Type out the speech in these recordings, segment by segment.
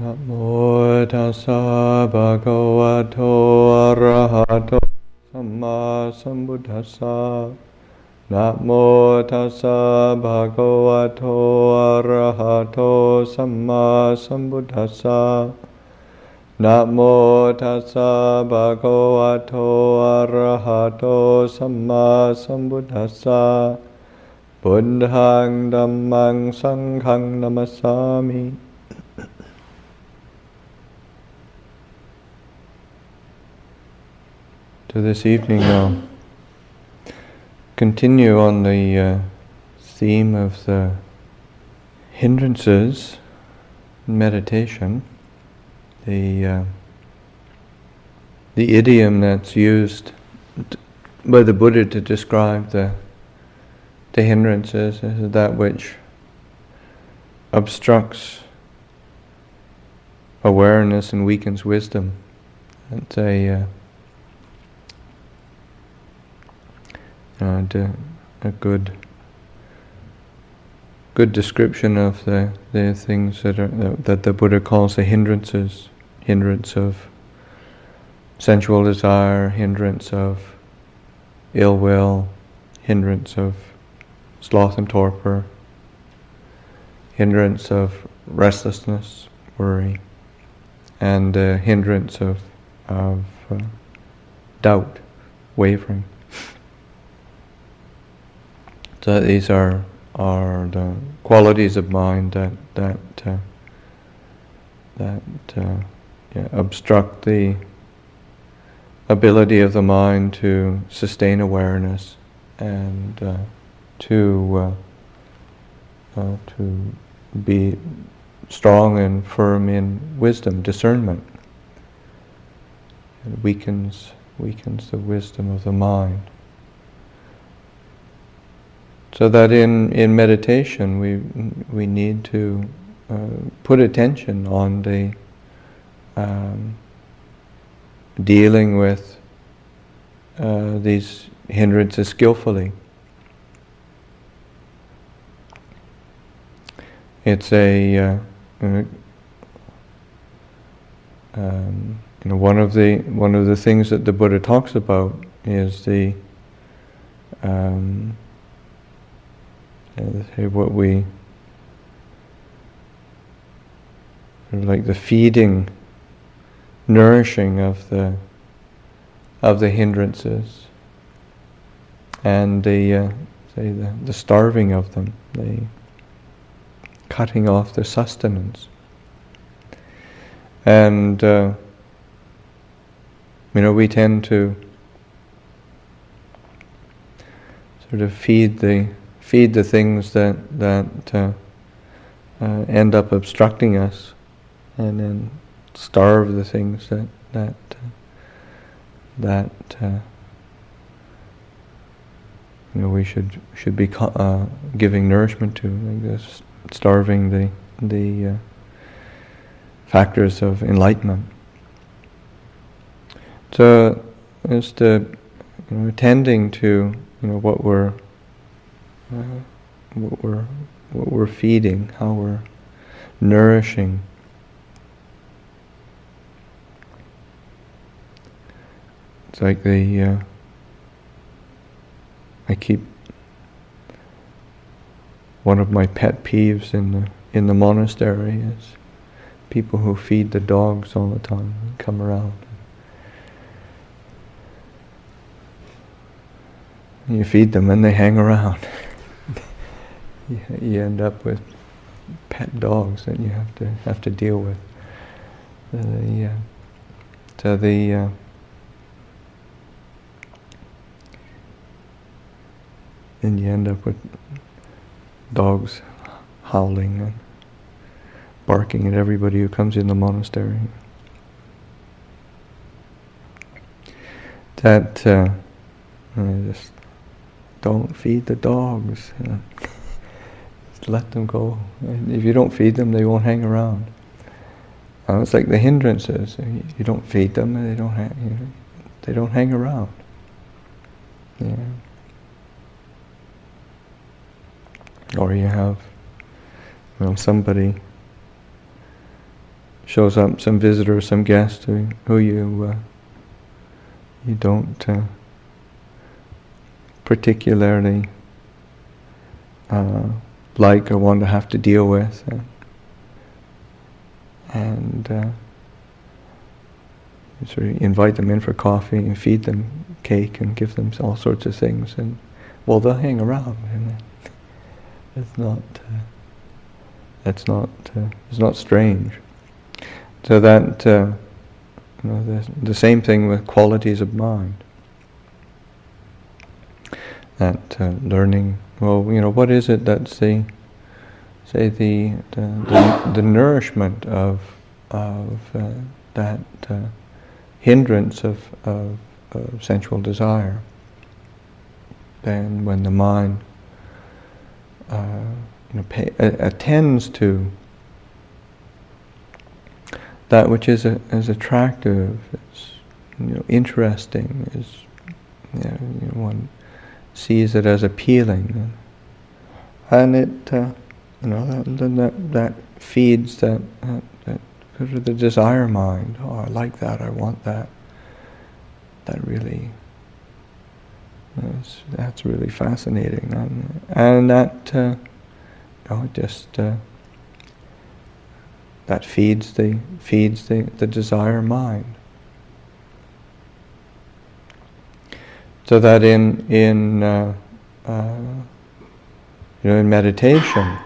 Namo tassa bhagavato arahato samma sambuddhassa. Namo tassa bhagavato arahato samma sambuddhassa. Namo tassa bhagavato arahato samma sambuddhassa. Buddhaṃ Dhammāṃ Saṅghāṃ namasami. So this evening I'll continue on the theme of the hindrances in meditation, the idiom that's used by the Buddha to describe the hindrances is that which obstructs awareness and weakens wisdom. It's a good description of the things that the Buddha calls the hindrances. Hindrance of sensual desire, hindrance of ill will, hindrance of sloth and torpor, hindrance of restlessness, worry, and hindrance of doubt, wavering. So these are the qualities of mind that obstruct the ability of the mind to sustain awareness and to be strong and firm in wisdom, discernment. It weakens the wisdom of the mind. So that in meditation we need to put attention on the dealing with these hindrances skillfully. It's one of the things that the Buddha talks about is what we like the feeding, nourishing of the hindrances, and the starving of them, the cutting off their sustenance, and we tend to sort of feed the things that end up obstructing us, and then starve the things that we should be giving nourishment to, like this, starving the factors of enlightenment. So it's tending to what we're feeding, how we're nourishing. It's like I keep one of my pet peeves in the monastery is people who feed the dogs all the time and come around. You feed them and they hang around. You end up with pet dogs that you have to deal with. And you end up with dogs howling and barking at everybody who comes in the monastery. That just don't feed the dogs. Just let them go. And if you don't feed them, they won't hang around. It's like the hindrances. You don't feed them, and they don't hang around. Yeah. Or you have somebody shows up some visitor, some guest who you don't particularly like or want to have to deal with, and you sort of invite them in for coffee and feed them cake and give them all sorts of things, and well, they'll hang around. And it's not strange. So that the same thing with qualities of mind. That learning. Well, what is it that's the nourishment of that hindrance of sensual desire? Then, when the mind attends to that which is attractive, is interesting, is one sees it as appealing, and it that feeds that sort of the desire mind. Oh, I like that. I want that. That really. That's really fascinating, and that that feeds the desire mind. So that in meditation,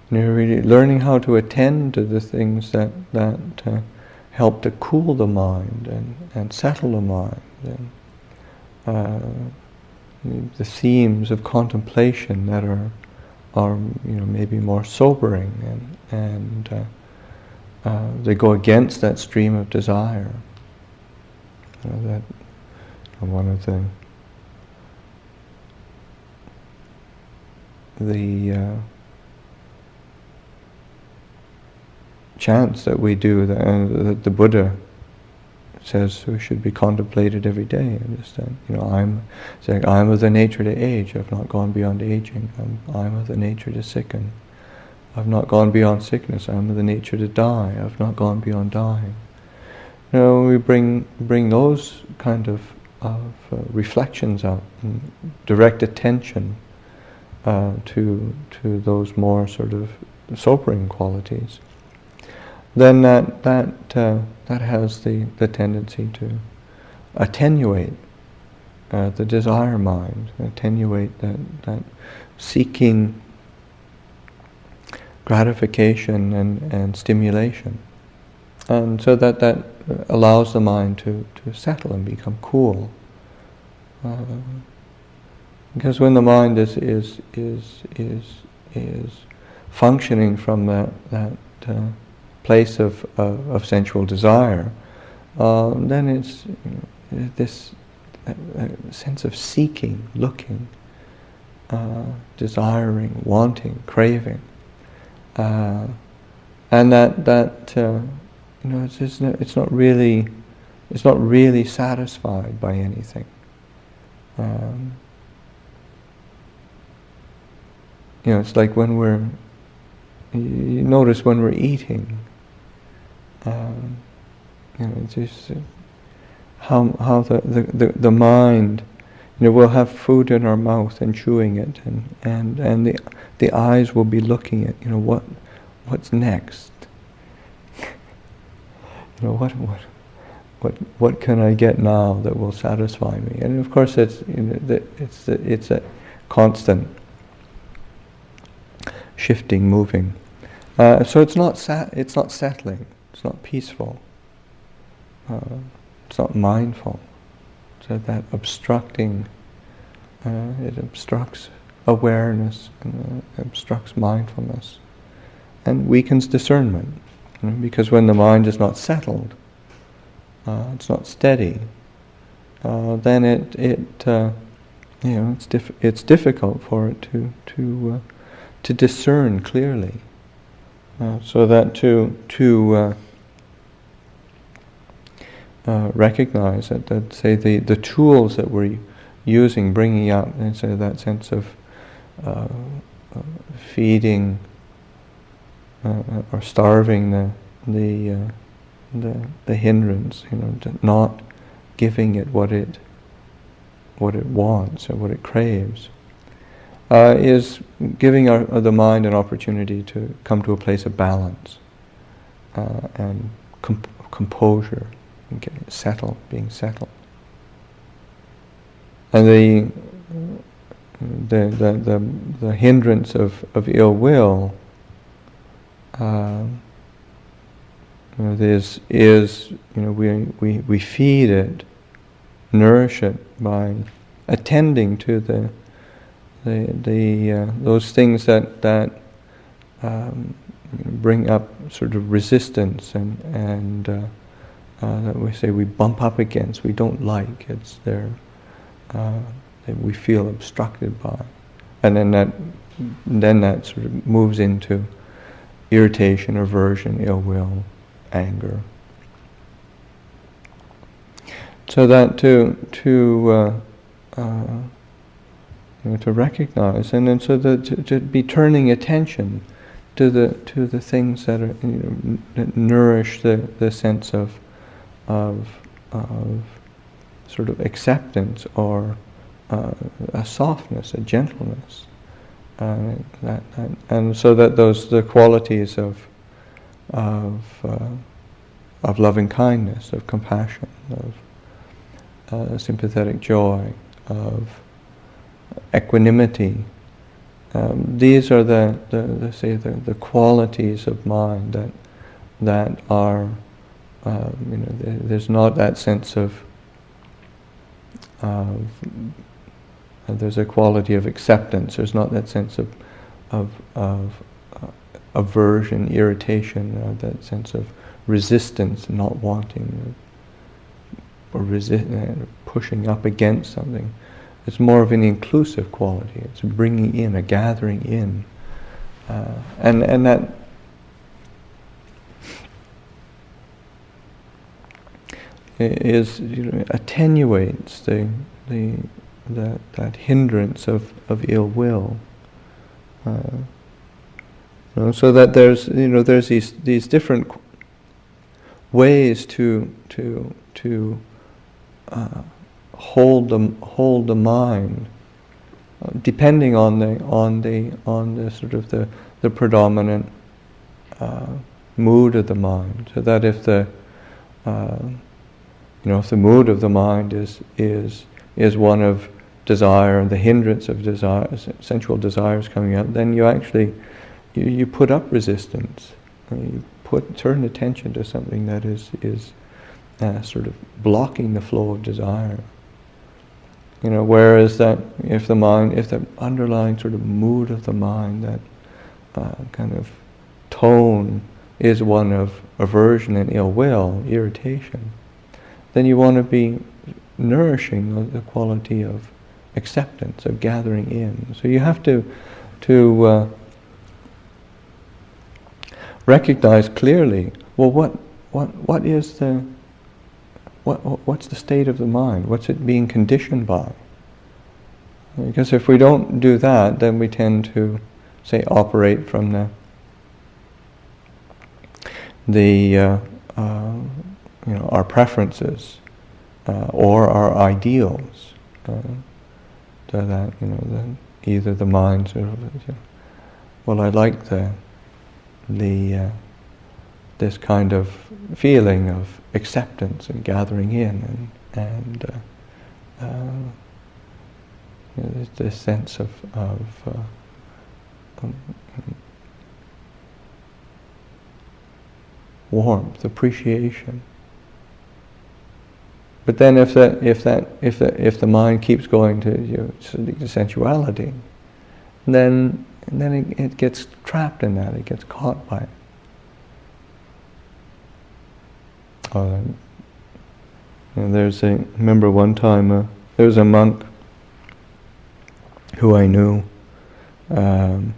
really learning how to attend to the things that help to cool the mind and settle the mind. The themes of contemplation that are maybe more sobering, and they go against that stream of desire. That one of the chants that we do, that the Buddha says we should be contemplated every day. And just I'm saying, I'm of the nature to age. I've not gone beyond aging. I'm of the nature to sicken. I've not gone beyond sickness. I'm of the nature to die. I've not gone beyond dying. We bring those kind of reflections out, and direct attention to those more sort of sobering qualities. Then that has the tendency to attenuate the desire mind, attenuate that seeking gratification and stimulation, and so that allows the mind to settle and become cool. Because when the mind is functioning from that place of sensual desire, then it's this sense of seeking, looking, desiring, wanting, craving, and it's not really satisfied by anything. It's like when you notice when we're eating. It's just how the mind, we'll have food in our mouth and chewing it, and the eyes will be looking at what's next. What can I get now that will satisfy me? And of course, it's a constant shifting, moving. So it's not settling. It's not peaceful. It's not mindful. So that obstructing, it obstructs awareness and obstructs mindfulness, and weakens discernment. Because when the mind is not settled, it's not steady, then it's difficult for it to discern clearly. So that to recognize that say the tools that we're using, bringing out, and so that sense of feeding or starving the hindrance, not giving it what it wants or what it craves, is giving the mind an opportunity to come to a place of balance and composure, and getting settled, being settled. And the hindrance of ill will we feed it, nourish it by attending to those things that bring up sort of resistance and that we say we bump up against, we don't like. It's there that we feel obstructed by, and then that sort of moves into irritation, aversion, ill will, anger. So that to recognize, and then so that to be turning attention to the things that are that nourish the sense of sort of acceptance or a softness, a gentleness, and so that the qualities of loving kindness, of compassion, of sympathetic joy, of equanimity. These are the qualities of mind that are there's not that sense of there's a quality of acceptance. There's not that sense of aversion, irritation, that sense of resistance, not wanting, or pushing up against something. It's more of an inclusive quality. It's bringing in, a gathering in, and that is attenuates that hindrance of ill will. So that there's these different ways to hold the mind, depending on the sort of the predominant mood of the mind. So that if the if the mood of the mind is one of desire, and the hindrance of desire, sensual desires coming up, then you actually you put up resistance. You turn attention to something that is sort of blocking the flow of desire. Whereas that if the underlying sort of mood of the mind, that kind of tone is one of aversion and ill will, irritation, then you want to be nourishing the quality of acceptance, of gathering in. So you have to recognize clearly, well, what is what's the state of the mind? What's it being conditioned by? Because if we don't do that, then we tend to, say, operate from our preferences or our ideals. So that either the mind sort of, well, I like this kind of feeling of acceptance and gathering in, and this sense of warmth, appreciation. But then, if the mind keeps going to sensuality, then it gets trapped in that. It gets caught by it. Remember one time there was a monk who I knew, and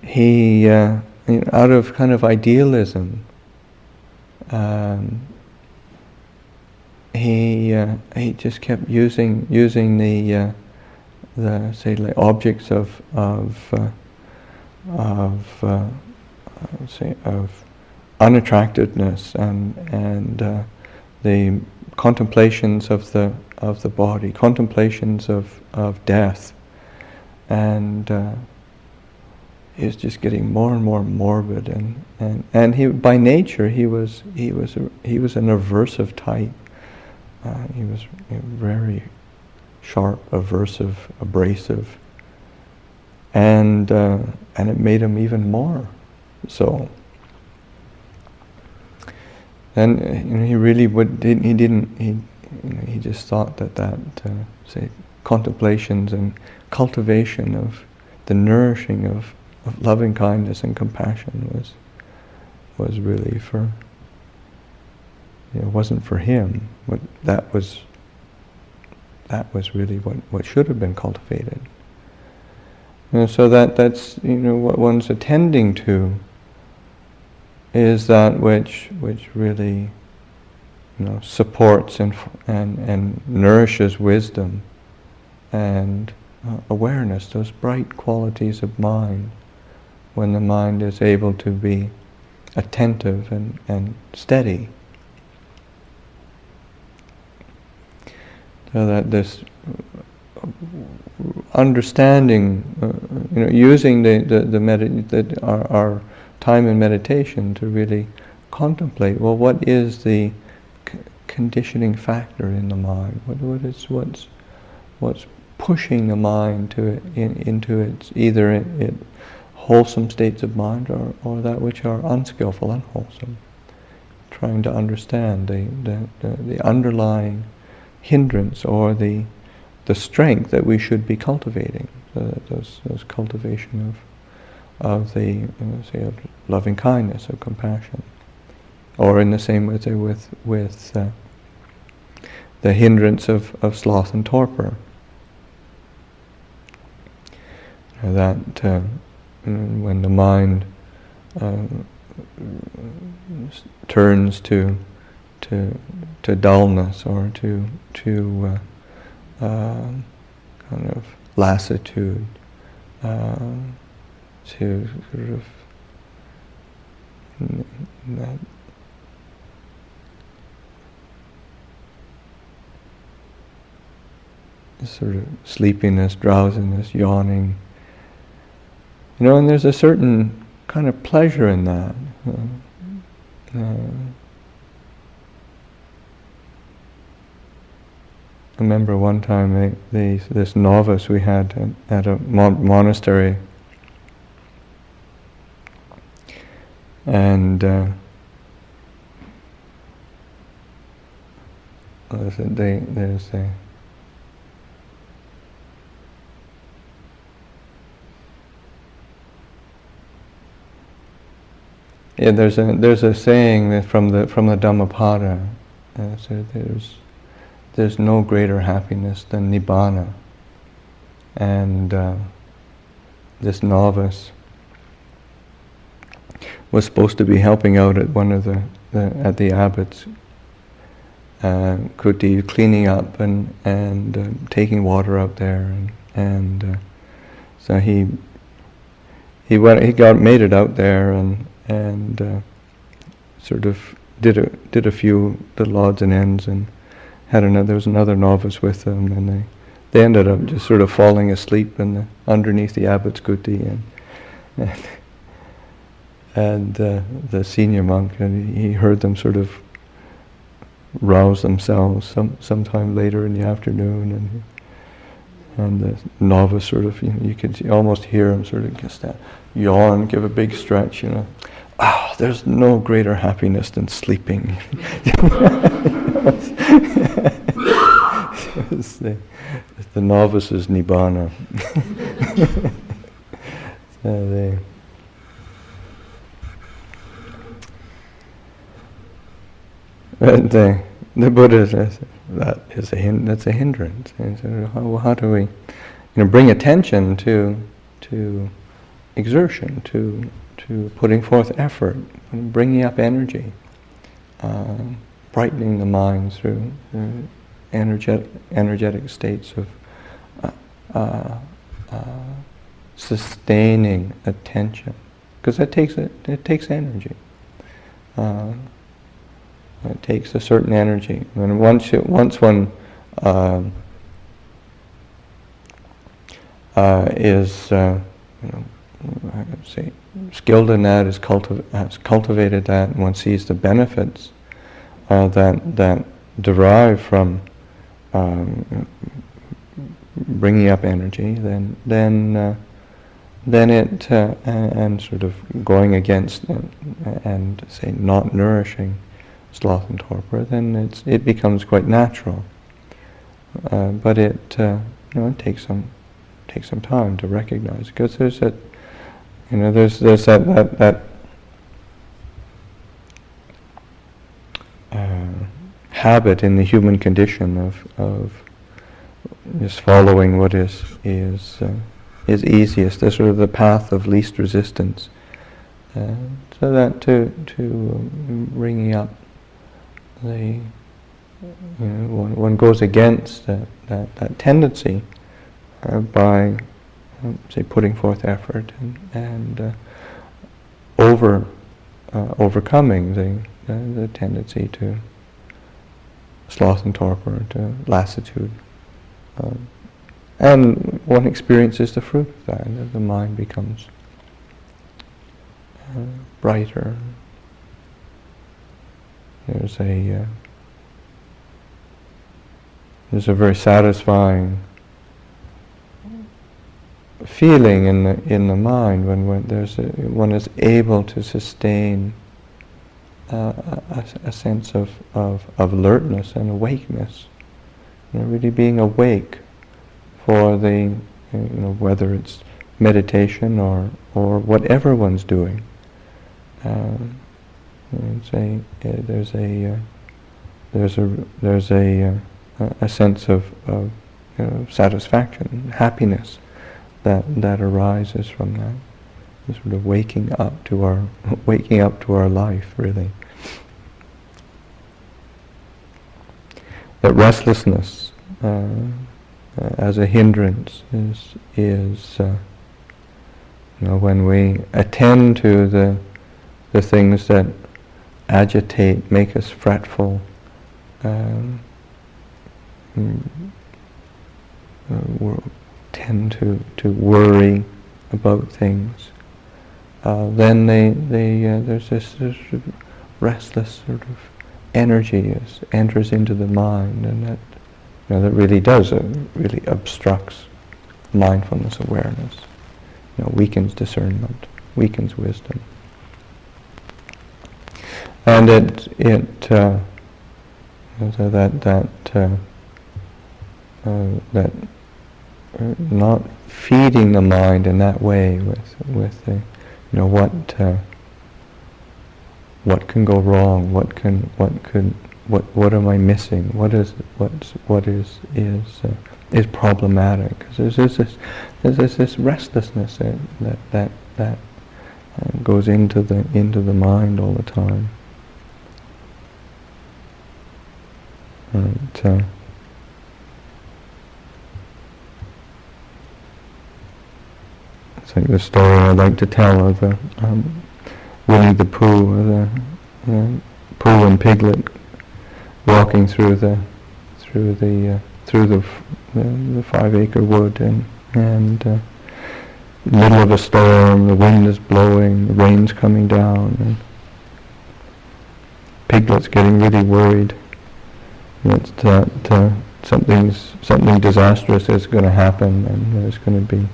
he, out of kind of idealism, he just kept using the say like objects of unattractedness and the contemplations of the body, contemplations of death, and is just getting more and more morbid, and he by nature he was an aversive type. He was very sharp, aversive, abrasive, and it made him even more so. And he really he just thought that say contemplations and cultivation of the nourishing of loving kindness and compassion was really for, wasn't for him. That was really what should have been cultivated. And so that's what one's attending to is that which really supports and nourishes wisdom and awareness, those bright qualities of mind, when the mind is able to be attentive and steady. So that this understanding, using our time in meditation to really contemplate, well, what is the conditioning factor in the mind? What's pushing the mind into its either wholesome states of mind or that which are unskillful, unwholesome. Trying to understand the underlying hindrance or the strength that we should be cultivating. So that those cultivation of the say of loving kindness, of compassion, or in the same way with the hindrance of sloth and torpor. That when the mind turns to dullness or to kind of lassitude, to sort of that sort of sleepiness, drowsiness, yawning, and there's a certain kind of pleasure in that. I remember one time this novice we had at a monastery, and there's a saying that from the Dhammapada. So there's no greater happiness than nibbana, and this novice was supposed to be helping out at one of at the abbot's kuti, cleaning up and taking water out there, and so he made it out there and sort of did a few little odds and ends, and there was another novice with them, and they ended up just sort of falling asleep underneath the abbot's kuti, and the senior monk, and he heard them sort of rouse themselves sometime later in the afternoon, and the novice sort of, you could almost hear him sort of just yawn, give a big stretch, there's no greater happiness than sleeping. It's the novice's nibbana. The Buddha says that's a hindrance. And so how do we, bring attention to exertion, to putting forth effort, bringing up energy, brightening the mind through energetic states sustaining attention, because it takes energy. It takes a certain energy, and once one is I would say skilled in that, has cultivated that, and one sees the benefits that derive from bringing up energy, then it and sort of going against and say not nourishing sloth and torpor, then it becomes quite natural. But it takes some time to recognize, because there's that habit in the human condition of just following what is easiest, the sort of the path of least resistance. So that to bringing up one goes against that tendency by say putting forth effort and overcoming the tendency to sloth and torpor, to lassitude, and one experiences the fruit of that, and the mind becomes brighter. There's a very satisfying feeling in the mind when one is able to sustain a sense of alertness and awakeness, really being awake for the whether it's meditation or whatever one's doing. There's a sense of satisfaction, happiness that arises from that, sort of waking up to our life, really. That restlessness as a hindrance is when we attend to the things that agitate, make us fretful, tend to worry about things, then there's this sort of restless sort of energy enters into the mind, and that really does really obstructs mindfulness awareness, weakens discernment, weakens wisdom, and that not feeding the mind in that way with what can go wrong, what am I missing, what is problematic, because there's this restlessness that goes into the mind all the time. And, it's like the story I like to tell of Winnie the Pooh, the Pooh and Piglet walking through the 5-acre wood, and middle of a storm, the wind is blowing, the rain's coming down, and Piglet's getting really worried. It's that something disastrous is going to happen, and there's going to be.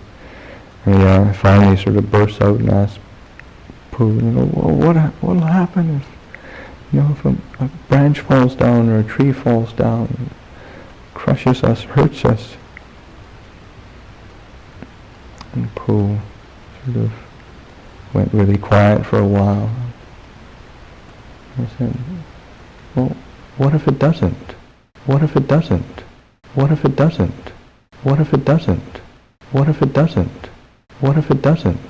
And finally, sort of bursts out and asks Pooh, what'll happen if a branch falls down or a tree falls down, and crushes us, hurts us? And Pooh sort of went really quiet for a while. I said, well, what if it doesn't? What if it doesn't? What if it doesn't? What if it doesn't? What if it doesn't? What if it doesn't?